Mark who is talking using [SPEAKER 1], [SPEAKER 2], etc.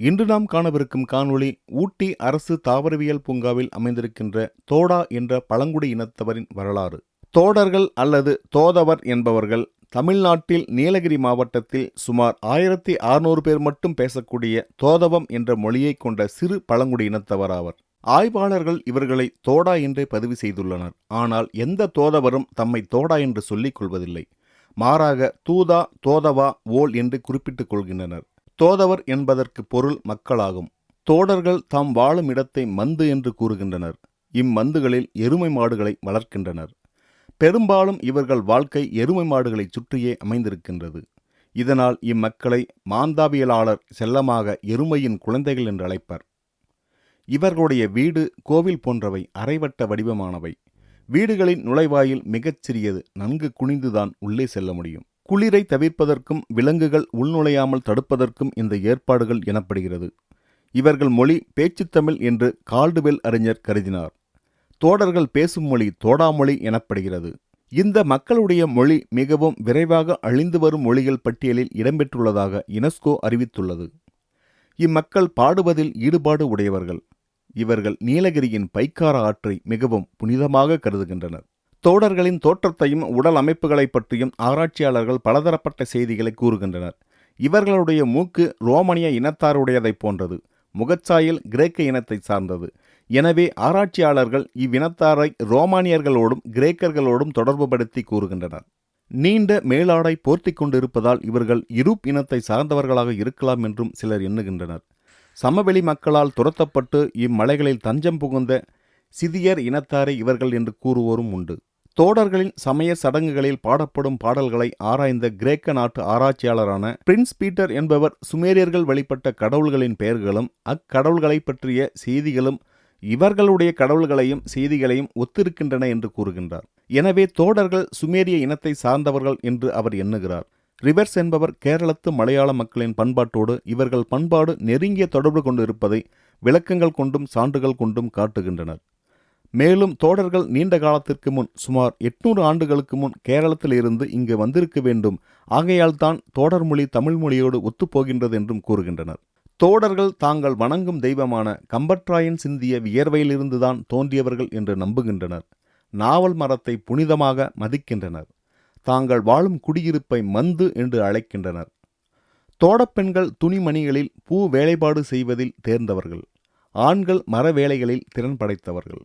[SPEAKER 1] இன்று நாம் காணவிருக்கும் காணொளி ஊட்டி அரசு தாவரவியல் பூங்காவில் அமைந்திருக்கின்ற தோடா என்ற பழங்குடி இனத்தவரின் வரலாறு. தோடர்கள் அல்லது தோதவர் என்பவர்கள் தமிழ்நாட்டில் நீலகிரி மாவட்டத்தில் சுமார் 1600 பேர் மட்டும் பேசக்கூடிய தோதவம் என்ற மொழியை கொண்ட சிறு பழங்குடி இனத்தவராவர். ஆய்வாளர்கள் இவர்களை தோடா என்றே பதிவு செய்துள்ளனர். ஆனால் எந்த தோதவரும் தம்மை தோடா என்று சொல்லிக் கொள்வதில்லை. மாறாக தூதா, தோதவா, ஓல் என்று குறிப்பிட்டுக் கொள்கின்றனர். தோதவர் என்பதற்கு பொருள் மக்களாகும். தோடர்கள் தாம் வாழும் இடத்தை மந்து என்று கூறுகின்றனர். இம்மந்துகளில் எருமை மாடுகளை வளர்க்கின்றனர். பெரும்பாலும் இவர்கள் வாழ்க்கை எருமை மாடுகளை சுற்றியே அமைந்திருக்கின்றது. இதனால் இம்மக்களை மாந்தாவியலாளர் செல்லமாக எருமையின் குழந்தைகள் என்று அழைப்பர். இவர்களுடைய வீடு கோவில் போன்றவை, அரைவட்ட வடிவமானவை. வீடுகளின் நுழைவாயில் மிகச் சிறியது. நன்கு குனிந்துதான் உள்ளே செல்ல முடியும். குளிரை தவிர்ப்பதற்கும் விலங்குகள் உள்நுழையாமல் தடுப்பதற்கும் இந்த ஏற்பாடுகள் எனப்படுகிறது. இவர்கள் மொழி பேச்சுத்தமிழ் என்று கால்டுவெல் அறிஞர் கருதினார். தோடர்கள் பேசும் மொழி தோடாமொழி எனப்படுகிறது. இந்த மக்களுடைய மொழி மிகவும் விரைவாக அழிந்து வரும் மொழிகள் பட்டியலில் இடம்பெற்றுள்ளதாக யுனெஸ்கோ அறிவித்துள்ளது. இம்மக்கள் பாடுவதில் ஈடுபாடு உடையவர்கள். இவர்கள் நீலகிரியின் பைக்கார ஆற்றை மிகவும் புனிதமாக கருதுகின்றனர். தோடர்களின் தோற்றத்தையும் உடல் அமைப்புகளை பற்றியும் ஆராய்ச்சியாளர்கள் பலதரப்பட்ட செய்திகளை கூறுகின்றனர். இவர்களுடைய மூக்கு ரோமானிய இனத்தாருடையதைப் போன்றது. முகச்சாயல் கிரேக்க இனத்தை சார்ந்தது. எனவே ஆராய்ச்சியாளர்கள் இவ்வினத்தாரை ரோமானியர்களோடும் கிரேக்கர்களோடும் தொடர்புபடுத்தி கூறுகின்றனர். நீண்ட மேலாடை போர்த்தி கொண்டிருப்பதால் இவர்கள் இருப் இனத்தை சார்ந்தவர்களாக இருக்கலாம் என்றும் சிலர் எண்ணுகின்றனர். சமவெளி மக்களால் துரத்தப்பட்டு இம்மலைகளில் தஞ்சம் புகுந்த சிதியர் இனத்தாரை இவர்கள் என்று கூறுவோரும் உண்டு. தோடர்களின் சமய சடங்குகளில் பாடப்படும் பாடல்களை ஆராய்ந்த கிரேக்க நாட்டு ஆராய்ச்சியாளரான பிரின்ஸ் பீட்டர் என்பவர் சுமேரியர்கள் வழிபட்ட கடவுள்களின் பெயர்களும் அக்கடவுள்களை பற்றிய செய்திகளும் இவர்களுடைய கடவுள்களையும் செய்திகளையும் ஒத்திருக்கின்றன என்று கூறுகின்றார். எனவே தோடர்கள் சுமேரிய இனத்தை சார்ந்தவர்கள் என்று அவர் எண்ணுகிறார். ரிவர்ஸ் என்பவர் கேரளத்து மலையாள மக்களின் பண்பாட்டோடு இவர்கள் பண்பாடு நெருங்கிய தொடர்பு கொண்டு இருப்பதை விளக்கங்கள் கொண்டும் சான்றுகள் கொண்டும் காட்டுகின்றனர். மேலும் தோடர்கள் நீண்ட காலத்திற்கு முன், சுமார் 800 ஆண்டுகளுக்கு முன் கேரளத்தில் இருந்து இங்கு வந்திருக்க வேண்டும். ஆகையால் தான் தோடர் மொழி தமிழ் மொழியோடு ஒத்துப்போகின்றது என்றும் கூறுகின்றனர். தோடர்கள் தாங்கள் வணங்கும் தெய்வமான கம்பற்றாயன் சிந்திய வியர்வையிலிருந்துதான் தோன்றியவர்கள் என்று நம்புகின்றனர். நாவல் மரத்தை புனிதமாக மதிக்கின்றனர். தாங்கள் வாழும் குடியிருப்பை மந்து என்று அழைக்கின்றனர். தோடப்பெண்கள் துணிமணிகளில் பூ வேலைப்பாடு செய்வதில் தேர்ந்தவர்கள். ஆண்கள் மர வேலைகளில் திறன் படைத்தவர்கள்.